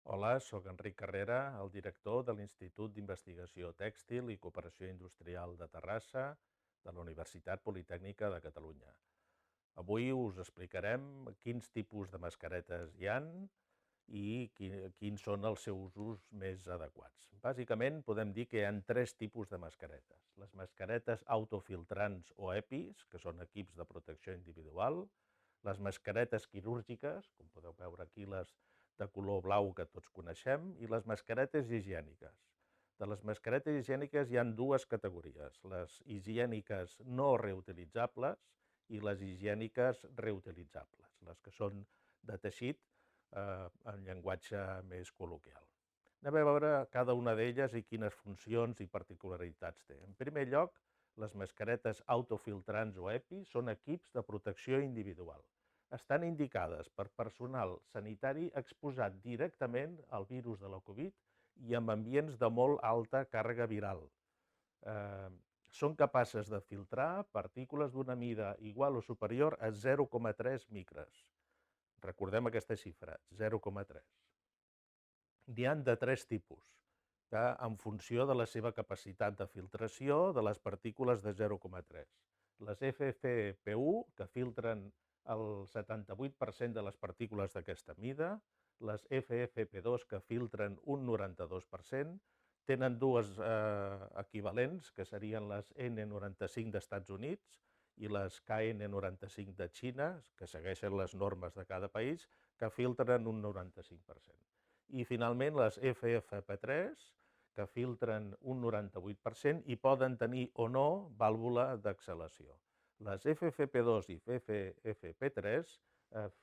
Hola, sóc Enric Carrera, el director de l'Institut d'Investigació Tèxtil i Cooperació Industrial de Terrassa de la Universitat Politècnica de Catalunya. Avui us explicarem quins tipus de mascaretes hi han i quins són els seus usos més adequats. Bàsicament podem dir que hi ha tres tipus de mascaretes. Les mascaretes autofiltrants o EPIs, que són equips de protecció individual, les mascaretes quirúrgiques, com podeu veure aquí les de color blau que tots coneixem, i les mascaretes higièniques. De les mascaretes higièniques hi ha dues categories, les higièniques no reutilitzables i les higièniques reutilitzables, les que són de teixit en llenguatge més col·loquial. Anem a veure cada una d'elles i quines funcions i particularitats té. En primer lloc, les mascaretes autofiltrants o EPI són equips de protecció individual. Estan indicades per personal sanitari exposat directament al virus de la Covid i en ambients de molt alta càrrega viral. Són capaces de filtrar partícules d'una mida igual o superior a 0,3 micres. Recordem aquesta xifra, 0,3. N'hi ha de tres tipus, que en funció de la seva capacitat de filtració de les partícules de 0,3. Les FFP1, que filtren el 78% de les partícules d'aquesta mida, les FFP2, que filtren un 92%, tenen dues equivalents, que serien les N95 d'Estats Units i les KN95 de Xina, que segueixen les normes de cada país, que filtren un 95%. I finalment les FFP3, que filtren un 98% i poden tenir o no vàlvula d'exhalació. Les FFP2 i FFP3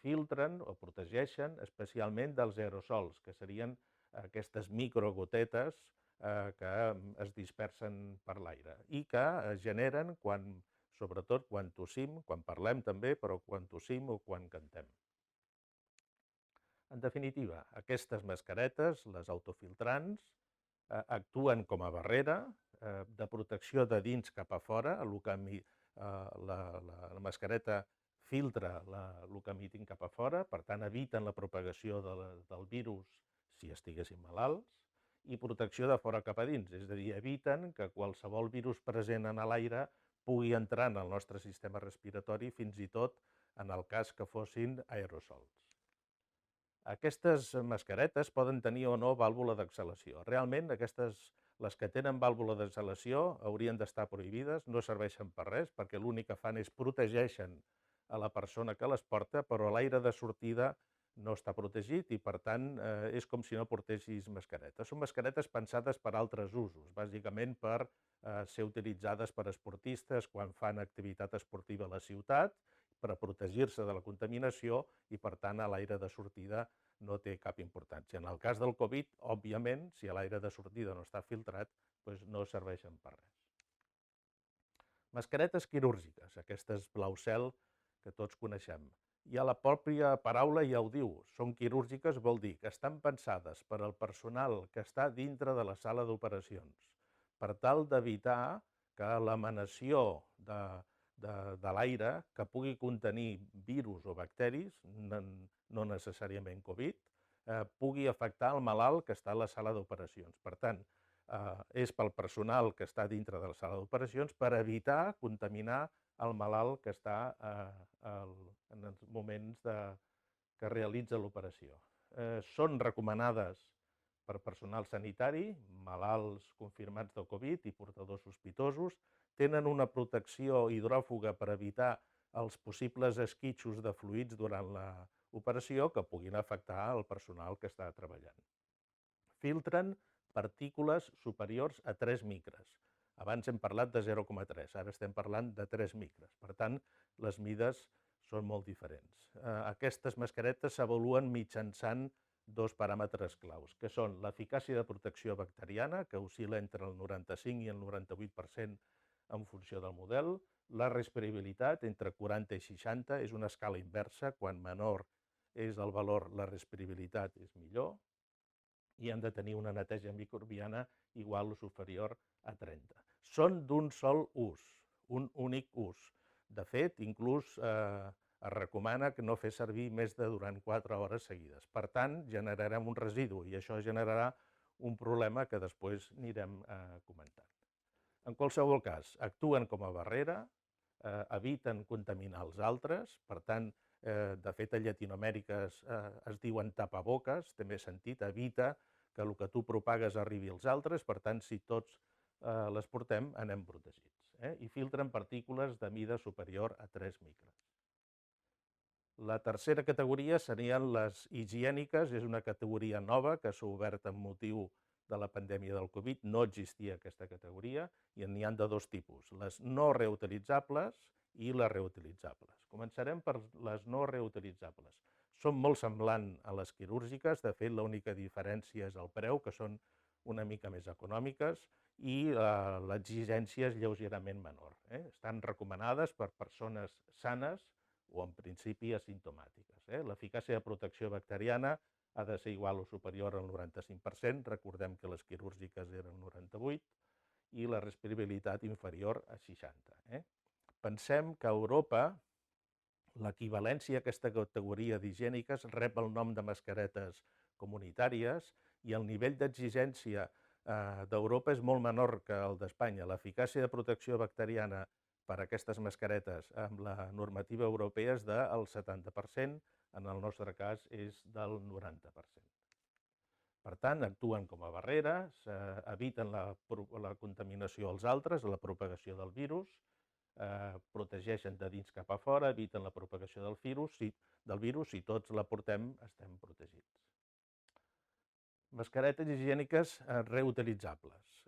filtren o protegeixen especialment dels aerosols, que serien aquestes microgotetes que es dispersen per l'aire i que es generen sobretot quan tossim, quan parlem també, però quan tossim o quan cantem. En definitiva, aquestes mascaretes, les autofiltrants, actuen com a barrera de protecció de dins cap a fora. La mascareta filtra el que emitin cap a fora, per tant eviten la propagació del virus si estiguessin malalts, i protecció de fora cap a dins, és a dir, eviten que qualsevol virus present en l'aire pugui entrar en el nostre sistema respiratori, fins i tot en el cas que fossin aerosols. Aquestes mascaretes poden tenir o no vàlvula d'exhalació. Realment, les que tenen vàlvula d'exhalació haurien d'estar prohibides, no serveixen per res, perquè l'únic que fan és protegeixen a la persona que les porta, però l'aire de sortida no està protegit i, per tant, és com si no portessis mascaretes. Són mascaretes pensades per altres usos, bàsicament per ser utilitzades per esportistes quan fan activitat esportiva a la ciutat, per protegir-se de la contaminació i, per tant, a l'aire de sortida no té cap importància. En el cas del Covid, òbviament, si l'aire de sortida no està filtrat, doncs no serveixen per res. Mascaretes quirúrgiques, aquestes blau cel que tots coneixem. Ja la pròpia paraula ja ho diu, són quirúrgiques, vol dir que estan pensades per al personal que està dintre de la sala d'operacions, per tal d'evitar que l'emanació de l'aire que pugui contenir virus o bacteris, no necessàriament Covid, pugui afectar el malalt que està a la sala d'operacions. Per tant, és pel personal que està dintre de la sala d'operacions per evitar contaminar el malalt que està en els moments que realitza l'operació. Són recomanades per personal sanitari, malalts confirmats de Covid i portadors sospitosos, tenen una protecció hidròfuga per evitar els possibles esquitxos de fluids durant l'operació que puguin afectar el personal que està treballant. Filtren partícules superiors a 3 micres. Abans hem parlat de 0,3, ara estem parlant de 3 micres. Per tant, les mides són molt diferents. Aquestes mascaretes s'avaluen mitjançant dos paràmetres claus, que són l'eficàcia de protecció bacteriana, que oscil·la entre el 95 i el 98% en funció del model, la respirabilitat entre 40 i 60, és una escala inversa, quan menor és el valor, la respirabilitat és millor, i han de tenir una neteja microbiana igual o superior a 30. Són d'un sol ús, un únic ús. De fet, inclús Es recomana que no fer servir més de durant 4 hores seguides. Per tant, generarem un residu i això generarà un problema que després anirem comentant. En qualsevol cas, actuen com a barrera, eviten contaminar els altres, per tant, de fet, a Llatinoamèrica es diuen tapaboques, també he sentit, evita que el que tu propagues arribi als altres, per tant, si tots les portem, anem protegits. I filtren partícules de mida superior a 3 micres. La tercera categoria serien les higièniques, és una categoria nova que s'ha obert amb motiu de la pandèmia del Covid, no existia aquesta categoria i n'hi ha de dos tipus, les no reutilitzables i les reutilitzables. Començarem per les no reutilitzables. Són molt semblants a les quirúrgiques, de fet l'única diferència és el preu, que són una mica més econòmiques, i l'exigència és lleugerament menor. Estan recomanades per persones sanes o en principi asimptomàtiques. L'eficàcia de protecció bacteriana ha de ser igual o superior al 95%, recordem que les quirúrgiques eren 98%, i la respirabilitat inferior a 60%. Pensem que a Europa l'equivalència a aquesta categoria d'higièniques rep el nom de mascaretes comunitàries i el nivell d'exigència d'Europa és molt menor que el d'Espanya. L'eficàcia de protecció bacteriana per a aquestes mascaretes amb la normativa europea és del 70%, en el nostre cas és del 90%. Per tant, actuen com a barreres, eviten la contaminació als altres, la propagació del virus, protegeixen de dins cap a fora, eviten la propagació del virus, si tots la portem estem protegits. Mascaretes higièniques reutilitzables,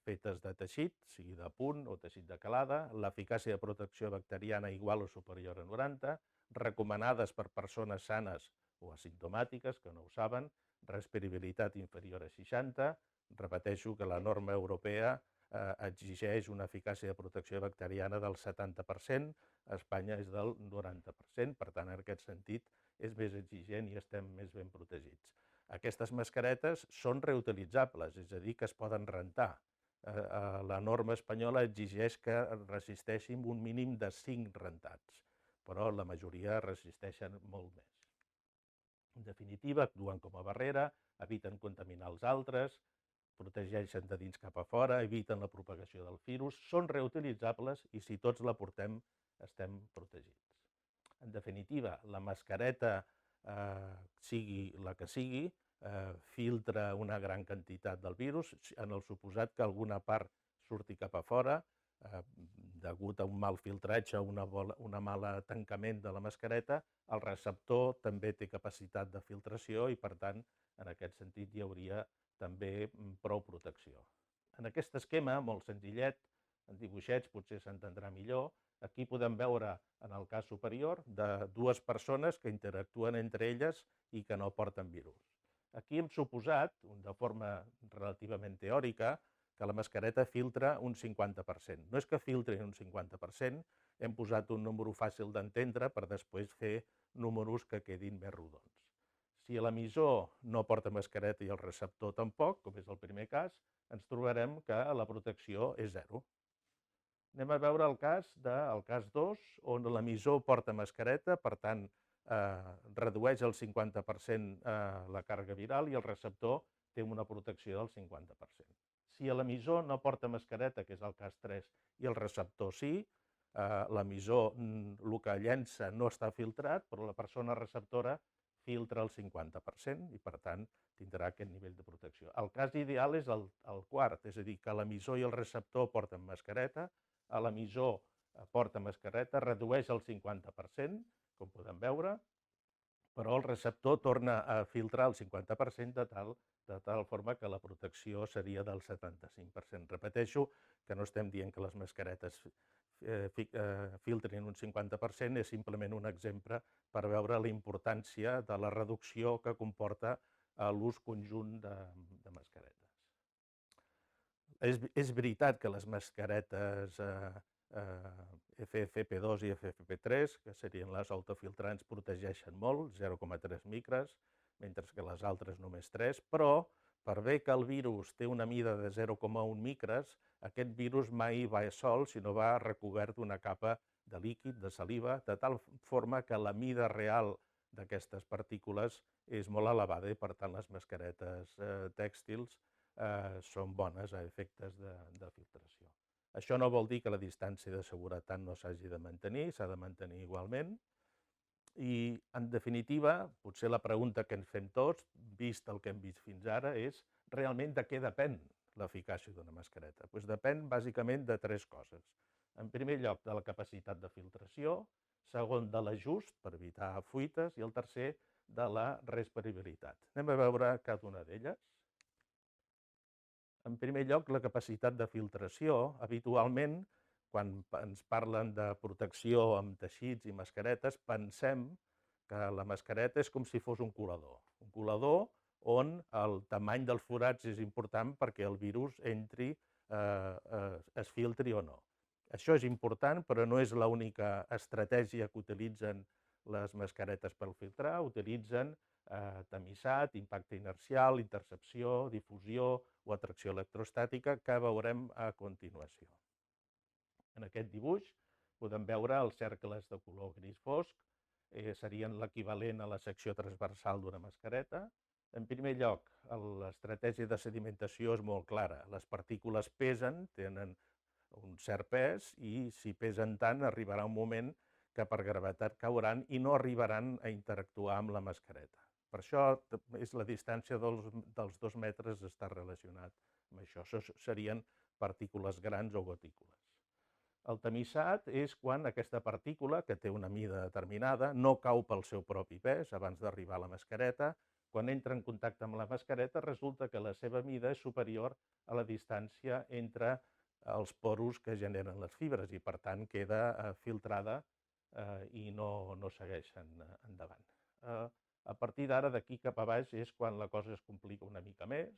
fetes de teixit, sigui de punt o teixit de calada, l'eficàcia de protecció bacteriana igual o superior a 90, recomanades per persones sanes o asimptomàtiques, que no ho saben, respirabilitat inferior a 60, repeteixo que la norma europea exigeix una eficàcia de protecció bacteriana del 70%, a Espanya és del 90%, per tant, en aquest sentit, és més exigent i estem més ben protegits. Aquestes mascaretes són reutilitzables, és a dir, que es poden rentar. La norma espanyola exigeix que resisteixin un mínim de 5 rentats, però la majoria resisteixen molt més. En definitiva, actuen com a barrera, eviten contaminar els altres, protegeixen de dins cap a fora, eviten la propagació del virus, són reutilitzables i si tots la portem estem protegits. En definitiva, la mascareta, sigui la que sigui, filtra una gran quantitat del virus, en el suposat que alguna part surti cap a fora, degut a un mal filtratge o un mal tancament de la mascareta, el receptor també té capacitat de filtració i, per tant, en aquest sentit hi hauria també prou protecció. En aquest esquema, molt senzillet, en dibuixets potser s'entendrà millor, aquí podem veure, en el cas superior, de dues persones que interactuen entre elles i que no porten virus. Aquí hem suposat, de forma relativament teòrica, que la mascareta filtra un 50%. No és que filtri un 50%, hem posat un número fàcil d'entendre per després fer números que quedin més rodons. Si l'emissor no porta mascareta i el receptor tampoc, com és el primer cas, ens trobarem que la protecció és zero. Anem a veure el cas 2, on l'emissor porta mascareta, per tant, redueix el 50% la càrrega viral i el receptor té una protecció del 50%. Si l'emissor no porta mascareta, que és el cas 3, i el receptor sí, l'emissor el que llença no està filtrat, però la persona receptora filtra el 50% i, per tant, tindrà aquest nivell de protecció. El cas ideal és el quart, és a dir, que l'emissor i el receptor porten mascareta, l'emissor porta mascareta, redueix el 50%, com podem veure, però el receptor torna a filtrar el 50% de tal forma que la protecció seria del 75%. Repeteixo que no estem dient que les mascaretes filtrin un 50%, és simplement un exemple per veure la importància de la reducció que comporta l'ús conjunt de mascaretes. És veritat que les mascaretes FFP2 i FFP3, que serien les autofiltrants, protegeixen molt, 0,3 micres, mentre que les altres només 3, però per bé que el virus té una mida de 0,1 micres, aquest virus mai va sol, sinó va recobert d'una capa de líquid, de saliva, de tal forma que la mida real d'aquestes partícules és molt elevada i, per tant, les mascaretes tèxtils són bones a efectes de filtració. Això no vol dir que la distància de seguretat no s'hagi de mantenir, s'ha de mantenir igualment. I, en definitiva, potser la pregunta que ens fem tots, vist el que hem vist fins ara, és realment de què depèn l'eficàcia d'una mascareta. Doncs depèn bàsicament de tres coses. En primer lloc, de la capacitat de filtració, segon, de l'ajust per evitar fuites, i el tercer, de la respirabilitat. Anem a veure cada una d'elles. En primer lloc, la capacitat de filtració. Habitualment, quan ens parlen de protecció amb teixits i mascaretes, pensem que la mascareta és com si fos un colador on el tamany dels forats és important perquè el virus entri, es filtri o no. Això és important, però no és l'única estratègia que utilitzen les mascaretes per filtrar. Utilitzen tamissat, impacte inercial, intercepció, difusió o atracció electrostàtica, que veurem a continuació. En aquest dibuix podem veure els cercles de color gris fosc, serien l'equivalent a la secció transversal d'una mascareta. En primer lloc, l'estratègia de sedimentació és molt clara. Les partícules pesen, tenen un cert pes, i si pesen tant arribarà un moment que per gravetat cauran i no arribaran a interactuar amb la mascareta. Per això és la distància dels 2 metres està relacionat amb això. Això serien partícules grans o gotícules. El tamissat és quan aquesta partícula, que té una mida determinada, no cau pel seu propi pes abans d'arribar a la mascareta. Quan entra en contacte amb la mascareta, resulta que la seva mida és superior a la distància entre els poros que generen les fibres i, per tant, queda filtrada i no segueixen endavant. A partir d'ara, d'aquí cap a baix, és quan la cosa es complica una mica més.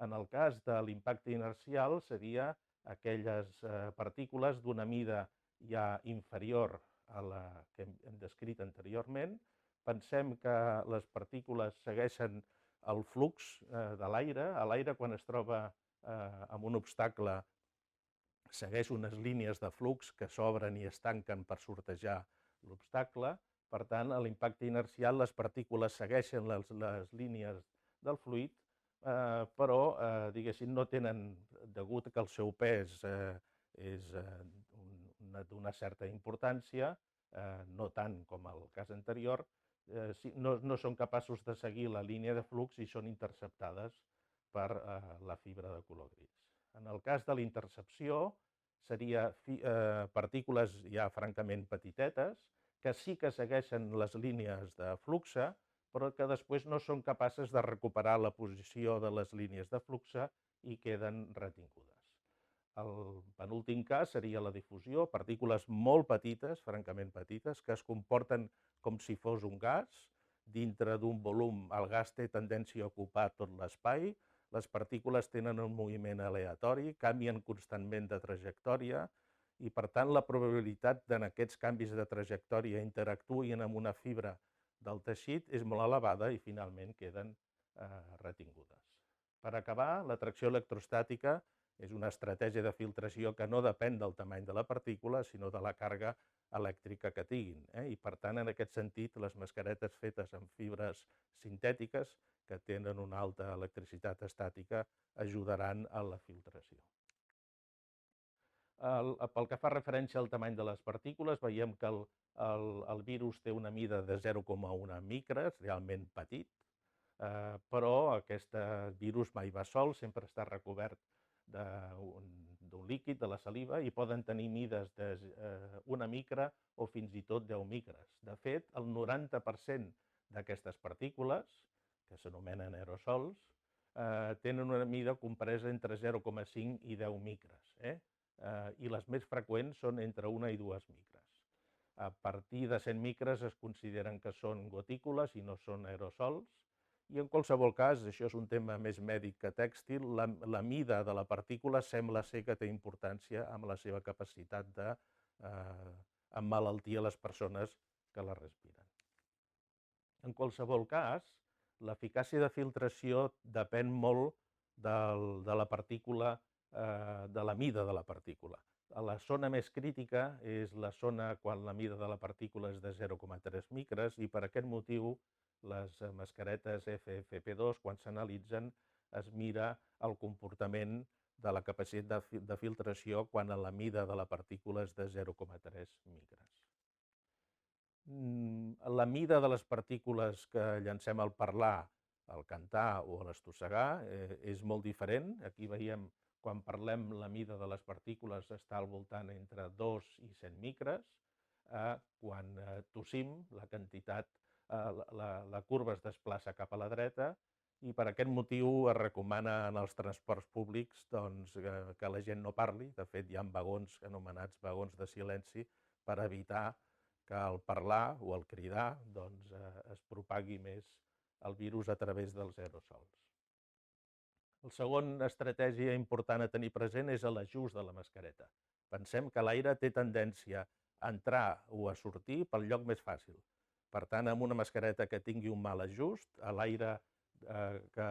En el cas de l'impacte inercial, seria aquelles partícules d'una mida ja inferior a la que hem descrit anteriorment. Pensem que les partícules segueixen el flux de l'aire. L'aire, quan es troba amb un obstacle, segueix unes línies de flux que s'obren i es tanquen per sortejar l'obstacle. Per tant, a l'impacte inercial, les partícules segueixen les línies del fluid, però, diguéssim, no tenen, degut que el seu pes és d'una certa importància, no tant com el cas anterior, no són capaços de seguir la línia de flux i són interceptades per la fibra de color gris. En el cas de la intercepció, seria partícules ja francament petitetes, que sí que segueixen les línies de flux, però que després no són capaces de recuperar la posició de les línies de flux i queden retingudes. El penúltim cas seria la difusió, partícules molt petites, francament petites, que es comporten com si fos un gas. Dintre d'un volum, el gas té tendència a ocupar tot l'espai. Les partícules tenen un moviment aleatori, canvien constantment de trajectòria i, per tant, la probabilitat que aquests canvis de trajectòria interactuïn amb una fibra del teixit és molt elevada i, finalment, queden retingudes. Per acabar, l'atracció electrostàtica és una estratègia de filtració que no depèn del tamany de la partícula, sinó de la càrrega elèctrica que tinguin. I, per tant, en aquest sentit, les mascaretes fetes amb fibres sintètiques que tenen una alta electricitat estàtica ajudaran a la filtració. Pel que fa referència al tamany de les partícules, veiem que el virus té una mida de 0,1 micres, realment petit, però aquest virus mai va sol, sempre està recobert d'un líquid, de la saliva, i poden tenir mides d'1 micra o fins i tot 10 micres. De fet, el 90% d'aquestes partícules, que s'anomenen aerosols, tenen una mida compresa entre 0,5 i 10 micres, i les més freqüents són entre 1 i 2 micres. A partir de 100 micres es consideren que són gotícules i no són aerosols, i en qualsevol cas, això és un tema més mèdic que tèxtil, la mida de la partícula sembla ser que té importància amb la seva capacitat d'emmalaltir a les persones que la respiren. En qualsevol cas, l'eficàcia de filtració depèn molt de la partícula, de la mida de la partícula. La zona més crítica és la zona quan la mida de la partícula és de 0,3 micres i per aquest motiu les mascaretes FFP2 quan s'analitzen es mira el comportament de la capacitat de filtració quan la mida de la partícula és de 0,3 micres. La mida de les partícules que llancem al parlar, al cantar o a l'estossegar és molt diferent. Aquí veiem, quan parlem, la mida de les partícules està al voltant entre 2 i 100 micres. Quan tossim, la quantitat, la curva es desplaça cap a la dreta i per aquest motiu es recomana en els transports públics que la gent no parli. De fet, hi ha vagons anomenats vagons de silenci per evitar que al parlar o al cridar es propagui més el virus a través dels aerosols. La segona estratègia important a tenir present és l'ajust de la mascareta. Pensem que l'aire té tendència a entrar o a sortir pel lloc més fàcil. Per tant, amb una mascareta que tingui un mal ajust, l'aire que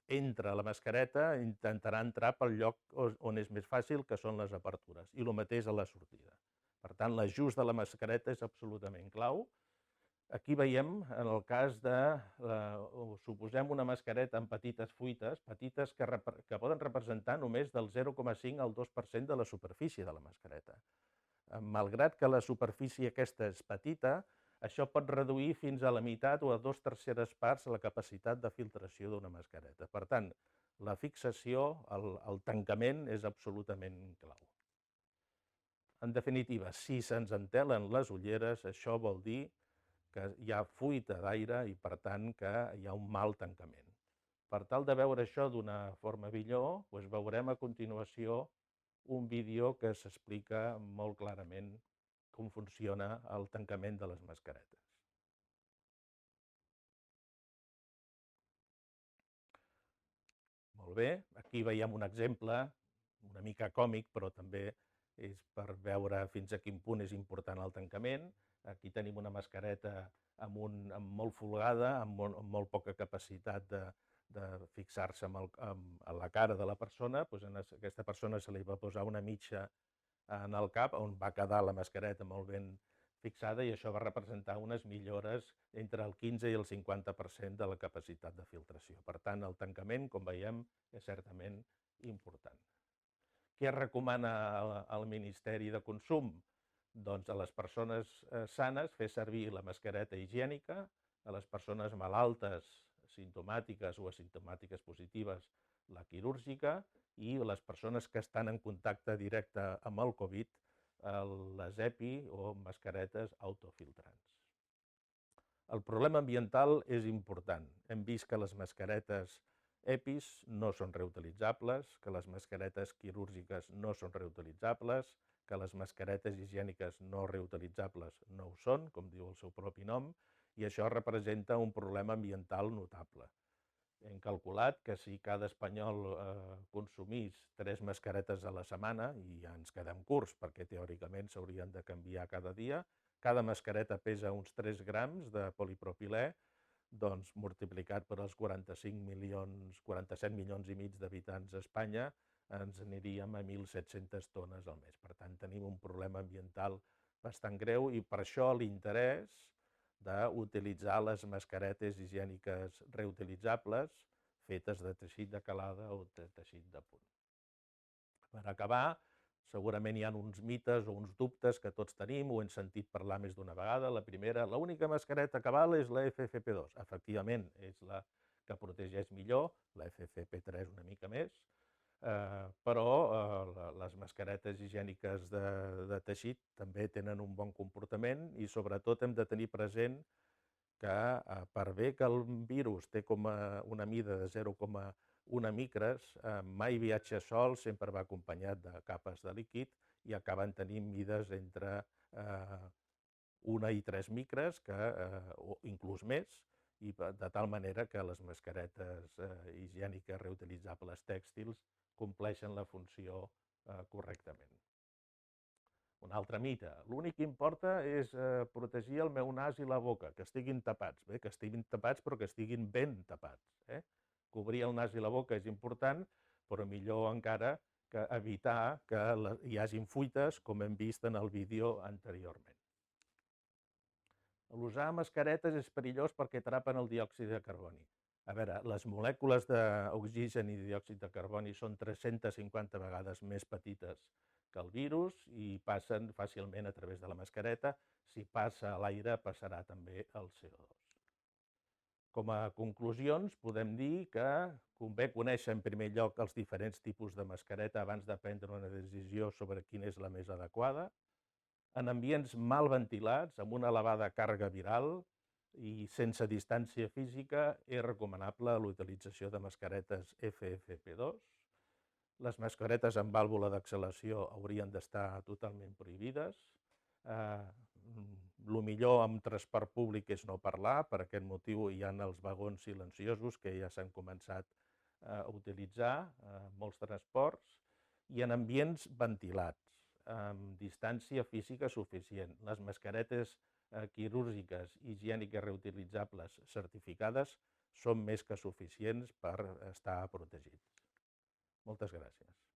entra a la mascareta intentarà entrar pel lloc on és més fàcil, que són les apertures, i el mateix a la sortida. Per tant, l'ajust de la mascareta és absolutament clau. Aquí veiem, en el cas de, suposem una mascareta amb petites fuites, petites que poden representar només del 0,5 al 2% de la superfície de la mascareta. Malgrat que la superfície aquesta és petita, això pot reduir fins a la meitat o a 2/3 parts la capacitat de filtració d'una mascareta. Per tant, la fixació, el tancament és absolutament clau. En definitiva, si se'ns entelen les ulleres, això vol dir que hi ha fuita d'aire i, per tant, que hi ha un mal tancament. Per tal de veure això d'una forma millor, veurem a continuació un vídeo que s'explica molt clarament com funciona el tancament de les mascaretes. Molt bé, aquí veiem un exemple una mica còmic, però també és per veure fins a quin punt és important el tancament. Aquí tenim una mascareta amb molt folgada, amb molt poca capacitat de fixar-se a la cara de la persona. A aquesta persona se li va posar una mitja en el cap, on va quedar la mascareta molt ben fixada, i això va representar unes millores entre el 15 i el 50% de la capacitat de filtració. Per tant, el tancament, com veiem, és certament important. Què recomana el Ministeri de Consum? Doncs a les persones sanes fer servir la mascareta higiènica, a les persones malaltes, simptomàtiques o asimptomàtiques positives, la quirúrgica, i les persones que estan en contacte directe amb el Covid, les EPI o mascaretes autofiltrants. El problema ambiental és important. Hem vist que les mascaretes EPIs no són reutilitzables, que les mascaretes quirúrgiques no són reutilitzables, que les mascaretes higièniques no reutilitzables no ho són, com diu el seu propi nom, i això representa un problema ambiental notable. Hem calculat que si cada espanyol consumís 3 mascaretes a la setmana, i ja ens quedem curts perquè teòricament s'haurien de canviar cada dia, cada mascareta pesa uns 3 grams de polipropilè, doncs multiplicat per els 47 milions i mig d'habitants a Espanya, ens aniríem a 1.700 tones al mes. Per tant, tenim un problema ambiental bastant greu i per això l'interès d'utilitzar les mascaretes higièniques reutilitzables fetes de teixit de calada o de teixit de punt. Per acabar, segurament hi ha uns mites o uns dubtes que tots tenim, ho hem sentit parlar més d'una vegada. La primera, l'única mascareta que val és la FFP2. Efectivament, és la que protegeix millor, la FFP3 una mica més, però les mascaretes higièniques de teixit també tenen un bon comportament i sobretot hem de tenir present que per bé que el virus té com una mida de 0,1 micres, mai viatja sol, sempre va acompanyat de capes de líquid i acaben tenint mides entre 1 i 3 micres, o inclús més, i de tal manera que les mascaretes higièniques reutilitzables tèxtils compleixen la funció correctament. Un altre mite, l'únic que importa és protegir el meu nas i la boca, que estiguin tapats, que estiguin tapats però que estiguin ben tapats. Cobrir el nas i la boca és important, però millor encara evitar que hi hagin fuites, com hem vist en el vídeo anteriorment. L'usar mascaretes és perillós perquè atrapen el diòxid de carboni. A veure, les molècules d'oxigen i diòxid de carboni són 350 vegades més petites que el virus i passen fàcilment a través de la mascareta. Si passa a l'aire, passarà també el CO2. Com a conclusions, podem dir que convé conèixer en primer lloc els diferents tipus de mascareta abans de prendre una decisió sobre quina és la més adequada. En ambients mal ventilats, amb una elevada càrrega viral i sense distància física, és recomanable l'utilització de mascaretes FFP2. Les mascaretes amb vàlvula d'exhalació haurien d'estar totalment prohibides. El millor en transport públic és no parlar, per aquest motiu hi ha els vagons silenciosos que ja s'han començat a utilitzar en molts transports, i en ambients ventilats, amb distància física suficient. Les mascaretes quirúrgiques higièniques reutilitzables certificades són més que suficients per estar protegits. Moltes gràcies.